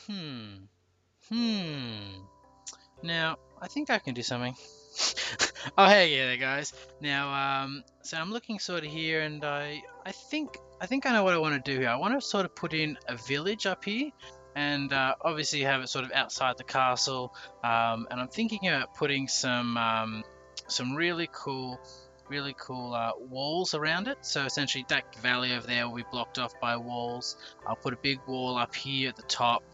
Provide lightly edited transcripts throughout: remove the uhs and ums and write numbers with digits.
Hmm. Hmm. Now, I think I can do something. Oh, hey, yeah, there, guys. Now, so I'm looking sort of here, and I think I know what I want to do here. I want to sort of put in a village up here, and obviously have it sort of outside the castle. And I'm thinking about putting some really cool walls around it. So essentially, that valley over there will be blocked off by walls. I'll put a big wall up here at the top.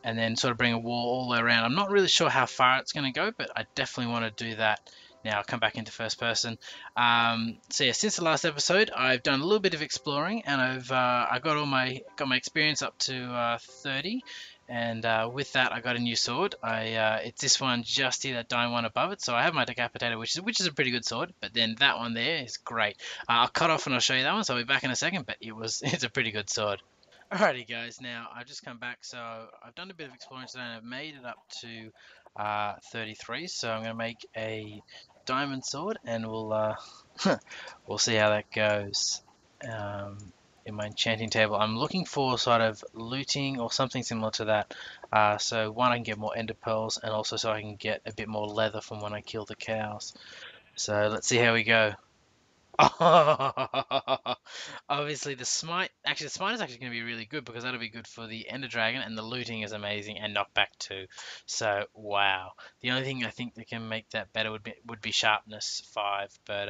And then sort of bring a wall all the way around. I'm not really sure how far it's going to go, but I definitely want to do that. Now I'll come back into first person. So yeah, since the last episode, I've done a little bit of exploring, and I got my experience up to 30, and with that I got a new sword. It's this one just here, that diamond one above it. So I have my decapitator, which is a pretty good sword, but then that one there is great. I'll cut off and I'll show you that one. So I'll be back in a second, but it's a pretty good sword. Alrighty, guys. Now I've just come back, so I've done a bit of exploring today, and I've made it up to 33. So I'm going to make a diamond sword, and we'll see how that goes. Um, in my enchanting table, I'm looking for sort of looting or something similar to that. So one, I can get more ender pearls, and also so I can get a bit more leather from when I kill the cows. So let's see how we go. Obviously, the smite. Actually, the smite is actually going to be really good because that'll be good for the Ender Dragon, and the looting is amazing, and knockback too. So wow. The only thing I think that can make that better would be sharpness 5, but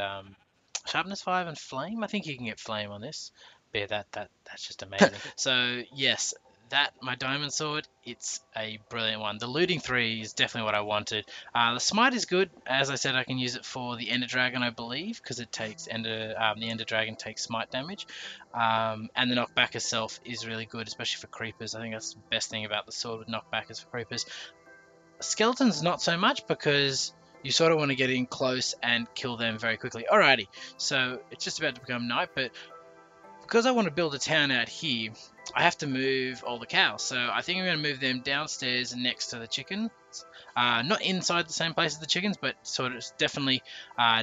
sharpness 5 and flame. I think you can get flame on this. But yeah, that's just amazing. So yes, that my diamond sword, it's a brilliant one. The looting 3 is definitely what I wanted. The smite is good. As I said, I can use it for the Ender Dragon, I believe, because it takes the Ender Dragon takes smite damage. And the knockback itself is really good, especially for creepers. I think that's the best thing about the sword with knockback is for creepers. Skeletons, not so much, because you sort of want to get in close and kill them very quickly. Alrighty, so it's just about to become night, but because I want to build a town out here, I have to move all the cows. So I think I'm going to move them downstairs next to the chickens. Not inside the same place as the chickens, but sort of definitely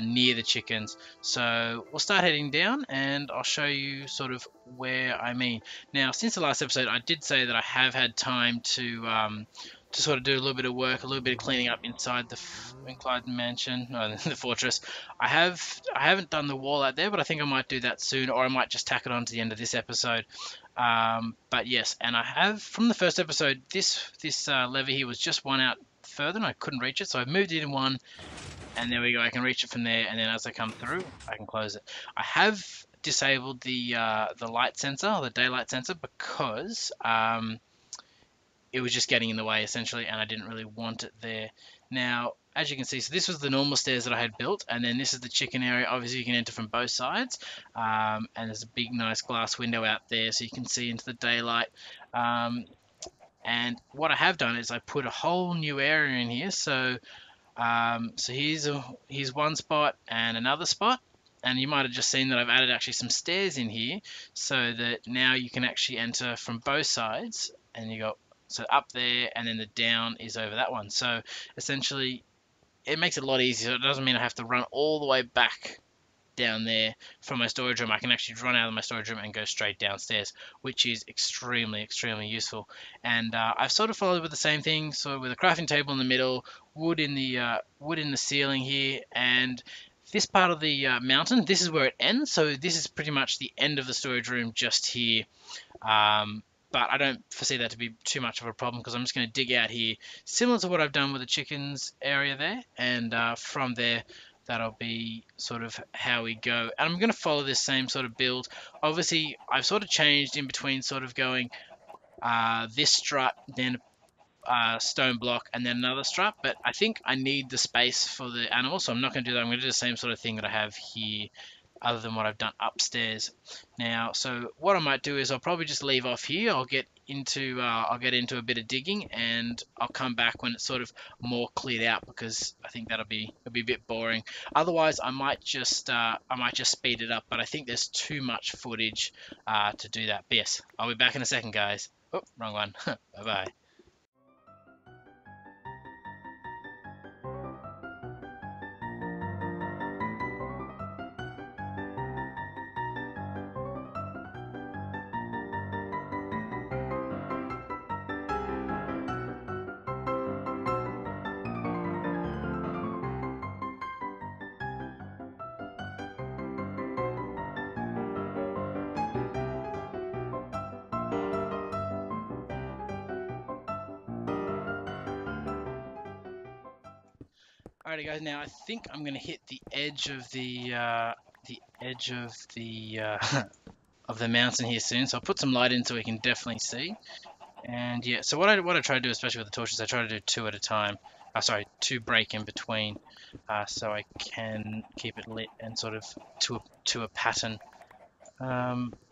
near the chickens. So we'll start heading down, and I'll show you sort of where I mean. Now, since the last episode, I did say that I have had time to sort of do a little bit of work, a little bit of cleaning up inside the MacLeod mansion, the fortress. I haven't done the wall out there, but I think I might do that soon, or I might just tack it on to the end of this episode. But yes, and I have from the first episode, this lever here was just one out further, and I couldn't reach it, so I've moved it in one, and there we go. I can reach it from there, and then as I come through, I can close it. I have disabled the light sensor, the daylight sensor, because it was just getting in the way essentially, and I didn't really want it there. Now, as you can see, so this was the normal stairs that I had built, and then this is the chicken area. Obviously, you can enter from both sides, and there's a big, nice glass window out there, so you can see into the daylight. And what I have done is I put a whole new area in here. So here's one spot and another spot. And you might have just seen that I've added actually some stairs in here, so that now you can actually enter from both sides, and you got so up there, and then the down is over that one. So essentially, it makes it a lot easier. It doesn't mean I have to run all the way back down there from my storage room. I can actually run out of my storage room and go straight downstairs, which is extremely useful. And I've sort of followed with the same thing, so with a crafting table in the middle, wood in the ceiling here, and this part of the mountain, this is where it ends. So this is pretty much the end of the storage room just here. But I don't foresee that to be too much of a problem, because I'm just going to dig out here, similar to what I've done with the chickens area there, and from there, that'll be sort of how we go. And I'm going to follow this same sort of build. Obviously, I've sort of changed in between sort of going this strut, then stone block, and then another strut, but I think I need the space for the animal, so I'm not going to do that. I'm going to do the same sort of thing that I have here, other than what I've done upstairs. Now, so what I might do is I'll probably just leave off here. I'll get into a bit of digging, and I'll come back when it's sort of more cleared out, because I think it'll be a bit boring. Otherwise, I might just speed it up, but I think there's too much footage to do that. But yes, I'll be back in a second, guys. Oh, wrong one. Bye bye. Alrighty guys, now I think I'm gonna hit the edge of the of the mountain here soon. So I'll put some light in so we can definitely see. And yeah, so what I try to do, especially with the torches, I try to do two at a time. Sorry, two break in between, so I can keep it lit and sort of to a pattern.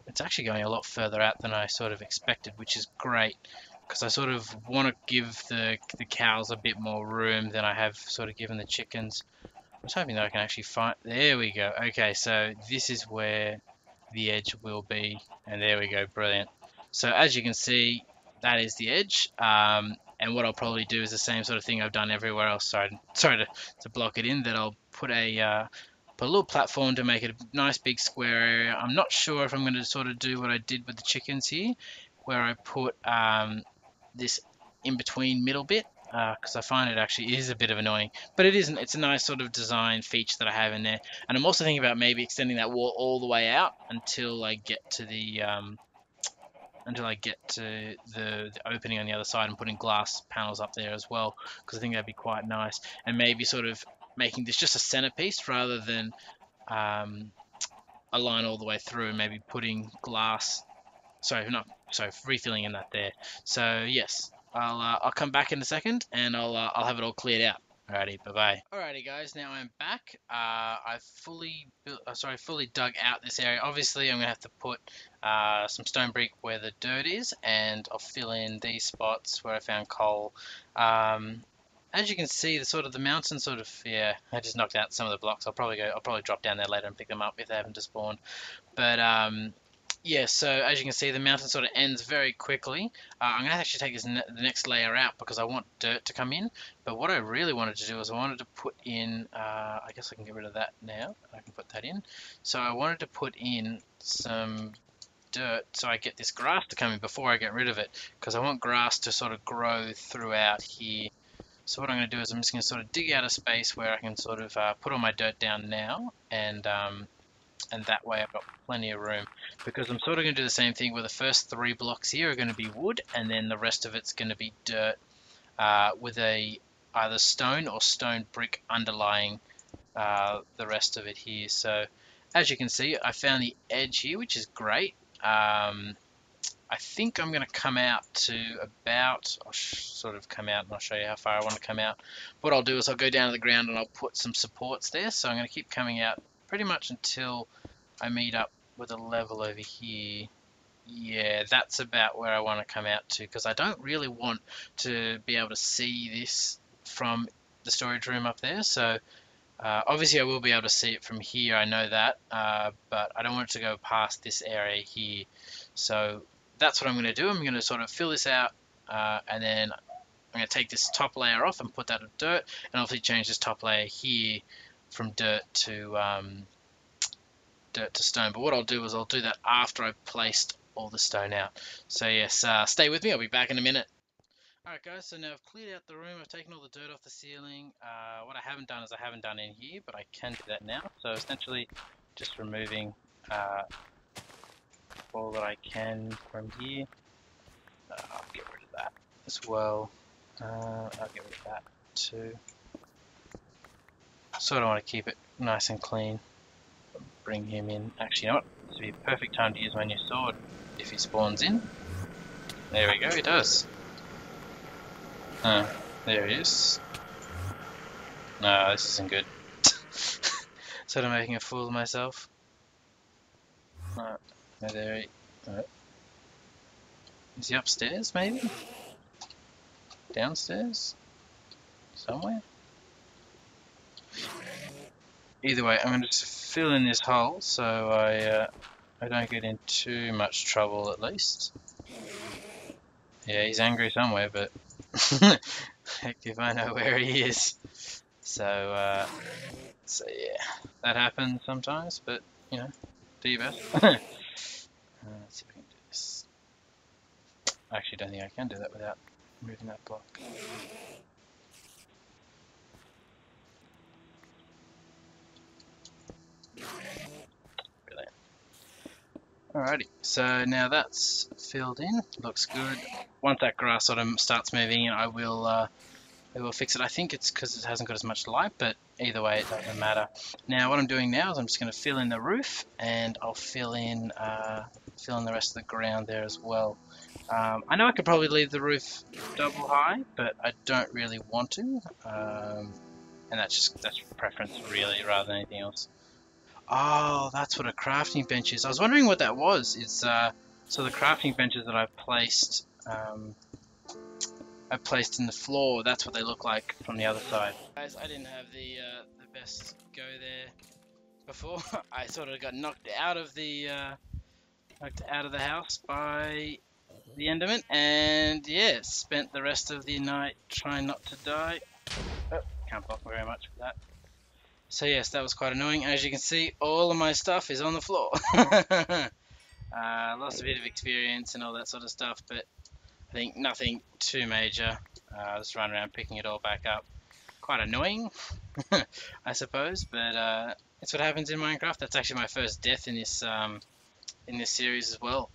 It's actually going a lot further out than I sort of expected, which is great because I sort of want to give the cows a bit more room than I have sort of given the chickens. I was hoping that I can actually find. There we go. Okay, so this is where the edge will be, and there we go. Brilliant. So as you can see, that is the edge. And what I'll probably do is the same sort of thing I've done everywhere else. Sorry to block it in. That I'll put a little platform to make it a nice big square area. I'm not sure if I'm going to sort of do what I did with the chickens here, where I put this in between middle bit, because I find it actually is a bit of annoying, but it isn't. It's a nice sort of design feature that I have in there, and I'm also thinking about maybe extending that wall all the way out until I get to the opening on the other side and putting glass panels up there as well, because I think that'd be quite nice, and maybe sort of making this just a centerpiece rather than a line all the way through, and maybe putting glass. Refilling in that there. So yes, I'll come back in a second and I'll have it all cleared out. Alrighty, bye bye. Alrighty guys, now I'm back. I've fully dug out this area. Obviously, I'm gonna have to put some stone brick where the dirt is, and I'll fill in these spots where I found coal. As you can see, the mountain I just knocked out some of the blocks. I'll probably drop down there later and pick them up if they haven't despawned. But yeah, so as you can see, the mountain sort of ends very quickly. I'm going to actually take the next layer out because I want dirt to come in. But what I really wanted to do is I wanted to put in, I guess I can get rid of that now. I can put that in. So I wanted to put in some dirt so I get this grass to come in before I get rid of it, because I want grass to sort of grow throughout here. So what I'm going to do is I'm just going to sort of dig out a space where I can sort of put all my dirt down now, and that way I've got plenty of room, because I'm sort of going to do the same thing where the first 3 blocks here are going to be wood, and then the rest of it's going to be dirt with either stone or stone brick underlying the rest of it here. So as you can see, I found the edge here, which is great. I think I'm going to come out to about, I'll sort of come out and I'll show you how far I want to come out. What I'll do is I'll go down to the ground and I'll put some supports there. So I'm going to keep coming out pretty much until I meet up with a level over here. Yeah, that's about where I want to come out to, because I don't really want to be able to see this from the storage room up there. So obviously I will be able to see it from here, I know that, but I don't want it to go past this area here. So that's what I'm going to do. I'm going to sort of fill this out, and then I'm going to take this top layer off and put that with dirt, and obviously change this top layer here from dirt to stone. But what I'll do is I'll do that after I've placed all the stone out. So yes, stay with me. I'll be back in a minute. Alright guys, so now I've cleared out the room, I've taken all the dirt off the ceiling. What I haven't done is I haven't done in here, but I can do that now. So essentially just removing all that I can from here. I'll get rid of that as well. I'll get rid of that too. Sort of want to keep it nice and clean. Bring him in. Actually, you know what? This would be a perfect time to use my new sword if he spawns in. There we go, he does. There he is. No, this isn't good. Sort of making a fool of myself. No, there he... Is he upstairs, maybe? Downstairs? Somewhere? Either way, I'm going to just fill in this hole so I don't get in too much trouble, at least. Yeah, he's angry somewhere, but heck if I know where he is. So yeah, that happens sometimes, but you know, do your best. Let's see if we can do this. I actually don't think I can do that without moving that block. Brilliant. Alrighty, so now that's filled in, looks good. Once that grass sort of starts moving, I will we will fix it. I think it's because it hasn't got as much light, but either way, it doesn't matter. Now, what I'm doing now is I'm just going to fill in the roof, and I'll fill in the rest of the ground there as well. I know I could probably leave the roof double high, but I don't really want to, and that's preference really, rather than anything else. Oh, that's what a crafting bench is. I was wondering what that was. It's so the crafting benches that I've placed in the floor. That's what they look like from the other side. Guys, I didn't have the best go there before. I sort of got knocked out of the house by the Enderman, and yeah, spent the rest of the night trying not to die. Oh, can't block very much for that. So yes, that was quite annoying. As you can see, all of my stuff is on the floor. Lost a bit of experience and all that sort of stuff, but I think nothing too major. Just run around picking it all back up. Quite annoying, I suppose, but it's what happens in Minecraft. That's actually my first death in this series as well.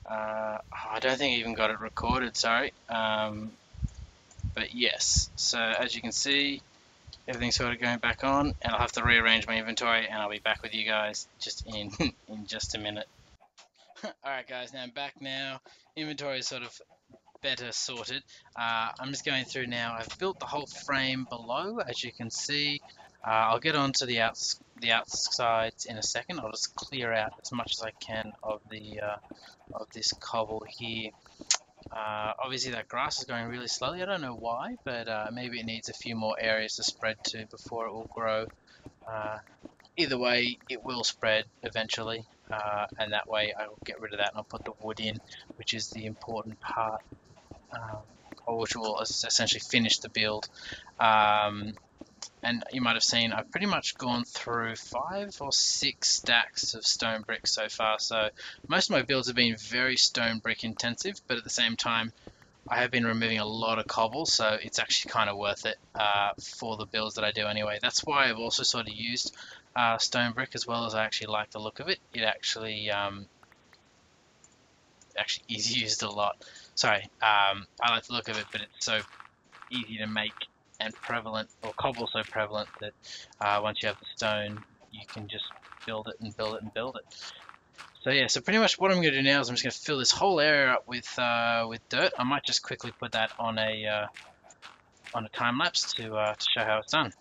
I don't think I even got it recorded, sorry. But yes, so as you can see, everything's sort of going back on, and I'll have to rearrange my inventory, and I'll be back with you guys just in just a minute. Alright guys, now I'm back now. Inventory is sort of better sorted. I'm just going through now. I've built the whole frame below, as you can see. I'll get onto the outsides in a second. I'll just clear out as much as I can of this cobble here. Obviously that grass is going really slowly. I don't know why, but maybe it needs a few more areas to spread to before it will grow. Either way, it will spread eventually, and that way I will get rid of that and I'll put the wood in, which is the important part, or which will essentially finish the build. And you might have seen I've pretty much gone through 5 or 6 stacks of stone brick so far, so most of my builds have been very stone brick intensive, but at the same time I have been removing a lot of cobble, so it's actually kind of worth it for the builds that I do anyway. That's why I've also sort of used stone brick, as well as I actually like the look of it. It actually is used a lot. Sorry, I like the look of it, but it's so easy to make and prevalent, or cobble so prevalent that once you have the stone, you can just build it and build it and build it. So yeah, so pretty much what I'm going to do now is I'm just going to fill this whole area up with dirt. I might just quickly put that on a time lapse to show how it's done.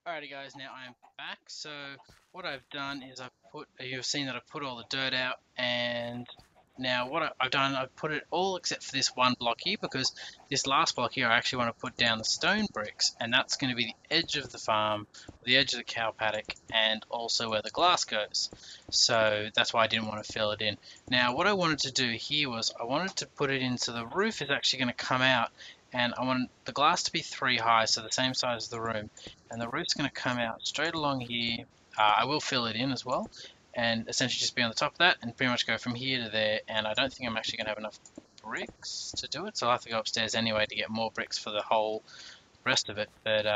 Alrighty guys, now I am back. So what I've done is you've seen that I've put all the dirt out, and now what I've done, I've put it all except for this one block here, because this last block here I actually want to put down the stone bricks, and that's going to be the edge of the farm, the edge of the cow paddock, and also where the glass goes. So that's why I didn't want to fill it in. Now what I wanted to do here was I wanted to put it in so the roof is actually going to come out, and I want the glass to be 3 high, so the same size as the room, and the roof's going to come out straight along here. I will fill it in as well, and essentially just be on the top of that and pretty much go from here to there, and I don't think I'm actually going to have enough bricks to do it, so I'll have to go upstairs anyway to get more bricks for the whole rest of it, but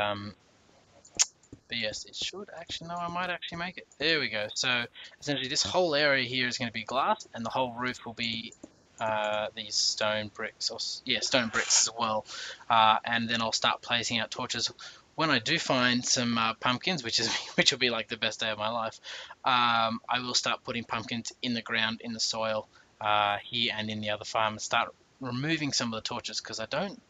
yes, it should actually, no, I might actually make it. There we go. So essentially this whole area here is going to be glass, and the whole roof will be these stone bricks, or yeah, stone bricks as well, and then I'll start placing out torches. When I do find some pumpkins, which will be like the best day of my life, I will start putting pumpkins in the ground, in the soil, here and in the other farm, and start removing some of the torches, because I don't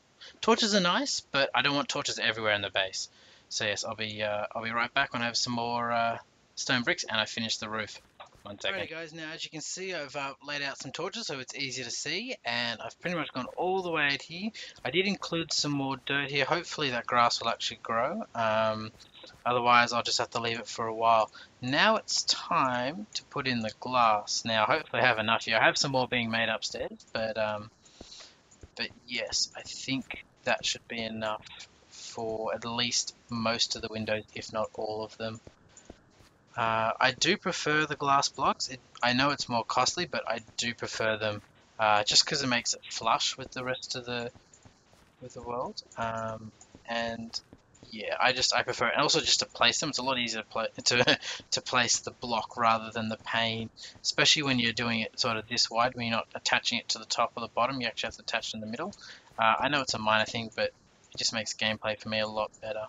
Torches are nice, but I don't want torches everywhere in the base. So yes, I'll be right back when I have some more stone bricks and I finish the roof. 1 second. Alrighty guys, now as you can see I've laid out some torches so it's easier to see, and I've pretty much gone all the way out here. I did include some more dirt here, hopefully that grass will actually grow, otherwise I'll just have to leave it for a while. Now it's time to put in the glass. Now hopefully I have enough here. I have some more being made upstairs, but yes, I think that should be enough for at least most of the windows, if not all of them. I do prefer the glass blocks. I know it's more costly, but I do prefer them just because it makes it flush with the rest of the world. And yeah, I prefer it. And also just to place them, it's a lot easier to place the block rather than the pane, especially when you're doing it sort of this wide, when you're not attaching it to the top or the bottom. You actually have to attach it in the middle. I know it's a minor thing, but it just makes gameplay for me a lot better.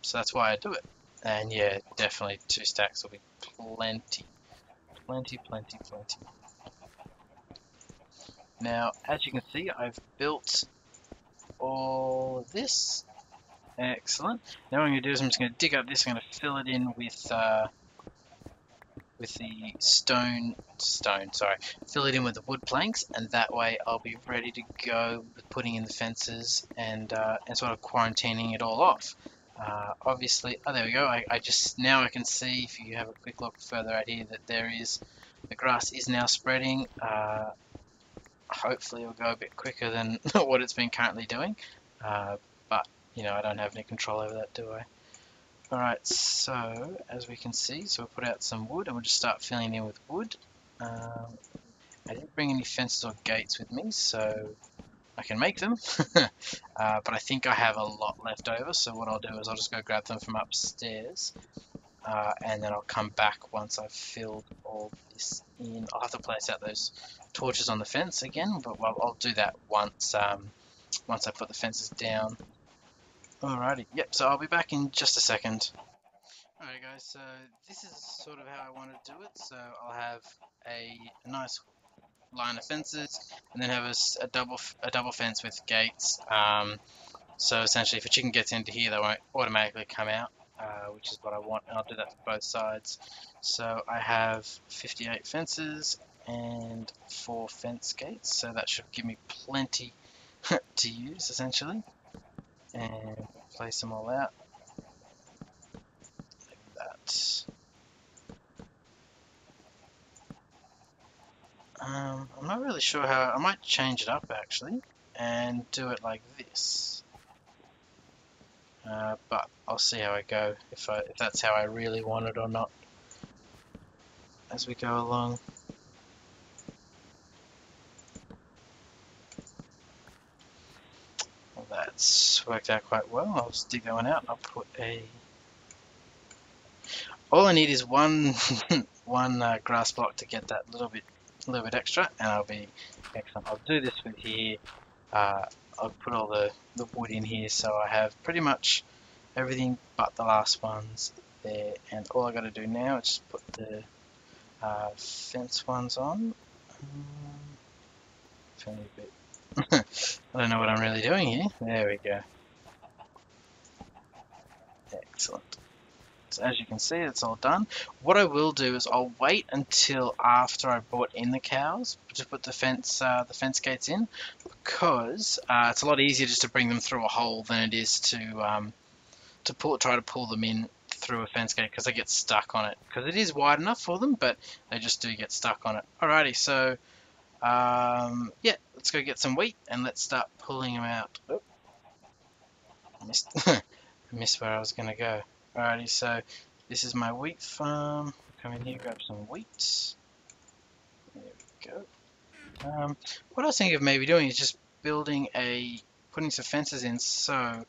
So that's why I do it. And yeah, definitely 2 stacks will be plenty. Plenty. Now, as you can see, I've built all of this. Excellent. Now what I'm going to do is I'm just going to dig up this. I'm going to fill it in with the fill it in with the wood planks, and that way I'll be ready to go with putting in the fences and sort of quarantining it all off. Obviously, oh there we go. Now I can see, if you have a quick look further out here, that the grass is now spreading. Hopefully it'll go a bit quicker than what it's been currently doing, but you know, I don't have any control over that, do I? Alright, so as we can see, so we'll put out some wood and we'll just start filling in with wood. I didn't bring any fences or gates with me, so I can make them, but I think I have a lot left over, so what I'll do is I'll just go grab them from upstairs, and then I'll come back once I've filled all this in. I'll have to place out those torches on the fence again, but I'll do that once I put the fences down. Alrighty, yep, so I'll be back in just a second. Alright guys, so this is sort of how I want to do it. So I'll have a nice line of fences and then have a double fence with gates. So essentially if a chicken gets into here, they won't automatically come out, which is what I want, and I'll do that for both sides. So I have 58 fences and 4 fence gates, so that should give me plenty to use essentially. And place them all out like that. I'm not really sure how. I might change it up actually and do it like this, but I'll see how I go, if that's how I really want it or not as we go along. Well, that's worked out quite well. I'll just dig that one out. I'll put all I need is one grass block to get that little bit extra, and I'll be excellent. I'll do this with here. I'll put all the wood in here, so I have pretty much everything but the last ones there. And all I got to do now is just put the fence ones on. A bit. I don't know what I'm really doing here. There we go. Excellent. So as you can see, it's all done. What I will do is I'll wait until after I brought in the cows to put the fence gates in, because it's a lot easier just to bring them through a hole than it is to try to pull them in through a fence gate, because they get stuck on it. Because it is wide enough for them, but they just do get stuck on it. Alrighty, so yeah, let's go get some wheat and let's start pulling them out. Oh, I missed where I was going to go. Alrighty, so this is my wheat farm. Come in here, grab some wheat. There we go. What I was thinking of maybe doing is just putting some fences in so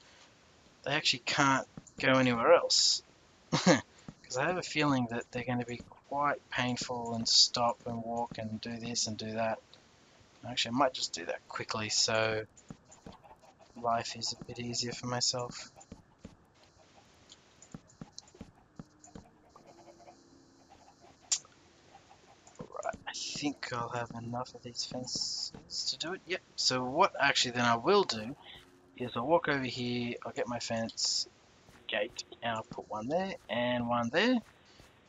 they actually can't go anywhere else. Because I have a feeling that they're going to be quite painful and stop and walk and do this and do that. Actually, I might just do that quickly so life is a bit easier for myself. think I'll have enough of these fences to do it. Yep. So what actually then I will do is I'll walk over here, I'll get my fence gate, and I'll put one there and one there.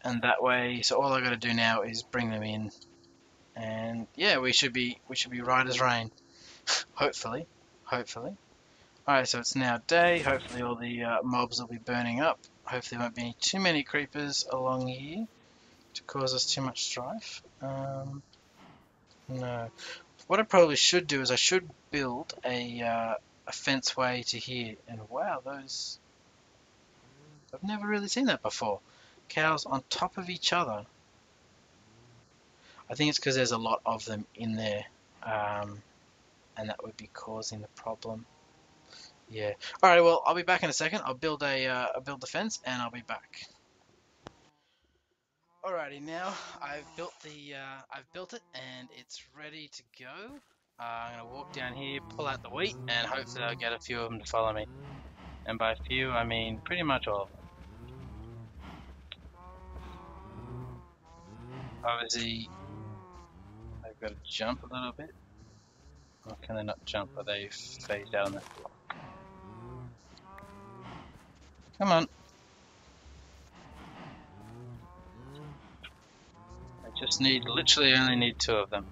And that way, so all I got to do now is bring them in, and yeah, we should be right as rain. Hopefully, hopefully. Alright, so it's now day. Hopefully all the mobs will be burning up. Hopefully there won't be too many creepers along here to cause us too much strife. No. What I probably should do is I should build a fence way to here. And wow, those... I've never really seen that before. Cows on top of each other. I think it's because there's a lot of them in there. And that would be causing the problem. Yeah. Alright, well, I'll be back in a second. I'll build the fence and I'll be back. Alrighty, now I've built it and it's ready to go. I'm gonna walk down here, pull out the wheat, and hopefully I'll get a few of them to follow me. And by few, I mean pretty much all of them. Obviously, they've got to jump a little bit. Or can they not jump? Are they phased out on that block? Come on. I just need, literally only need 2 of them.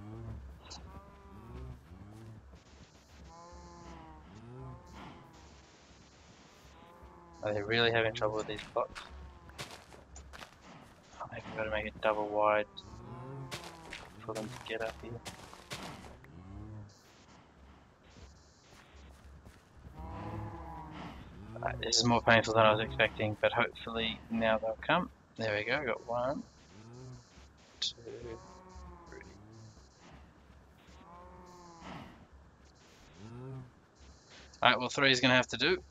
Are they really having trouble with these blocks? Oh, maybe I've got to make it double wide for them to get up here. This is more painful than I was expecting, but hopefully now they'll come. There we go, got 1, 2, 3. Alright, well 3 is going to have to do.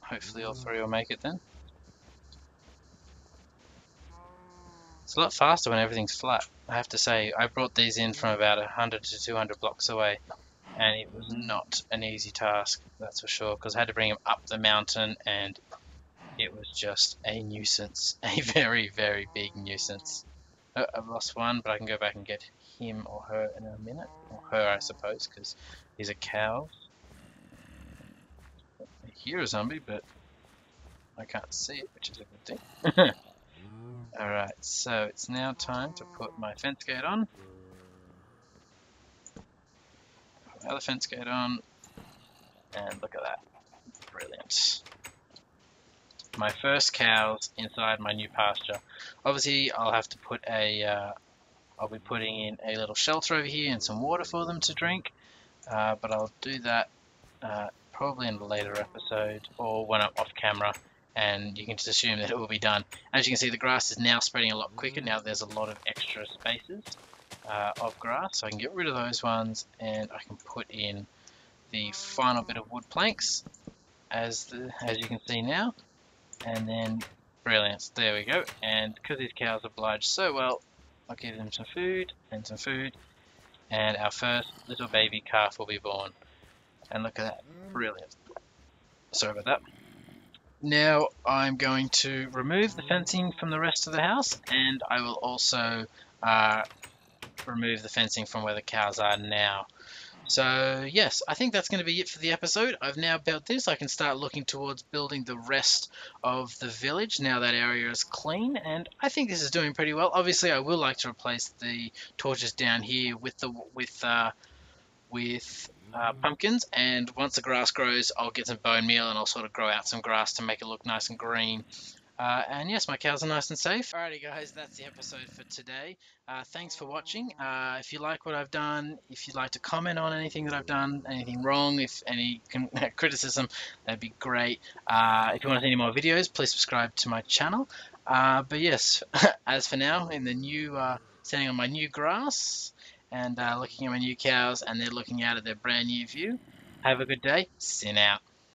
Hopefully all 3 will make it then. It's a lot faster when everything's flat. I have to say, I brought these in from about 100 to 200 blocks away. And it was not an easy task, that's for sure, because I had to bring him up the mountain and it was just a nuisance, a very, very big nuisance. Oh, I've lost 1, but I can go back and get him or her in a minute, or her I suppose, because these are cows. I hear a zombie, but I can't see it, which is a good thing. Alright, so it's now time to put my fence gate on. Other fence gate on, and look at that, brilliant. My first cows inside my new pasture. Obviously I'll have to put I'll be putting in a little shelter over here and some water for them to drink, but I'll do that probably in a later episode or when I'm off camera, and you can just assume that it will be done. As you can see, the grass is now spreading a lot quicker now there's a lot of extra spaces of grass, so I can get rid of those ones and I can put in the final bit of wood planks as you can see now, and then brilliant, there we go. And because these cows oblige so well, I'll give them some food, and our first little baby calf will be born. And look at that, brilliant. Sorry about that. Now I'm going to remove the fencing from the rest of the house, and I will also remove the fencing from where the cows are now. So yes, I think that's going to be it for the episode. I've now built this. I can start looking towards building the rest of the village now that area is clean, and I think this is doing pretty well. Obviously I will like to replace the torches down here with pumpkins, and once the grass grows I'll get some bone meal and I'll sort of grow out some grass to make it look nice and green. And yes, my cows are nice and safe. Alrighty guys, that's the episode for today. Thanks for watching. If you like what I've done, if you'd like to comment on anything that I've done, anything wrong, if any criticism, that'd be great. If you want to see any more videos, please subscribe to my channel. But yes, as for now, in the new, standing on my new grass and looking at my new cows, and they're looking out at their brand new view. Have a good day. Sin out.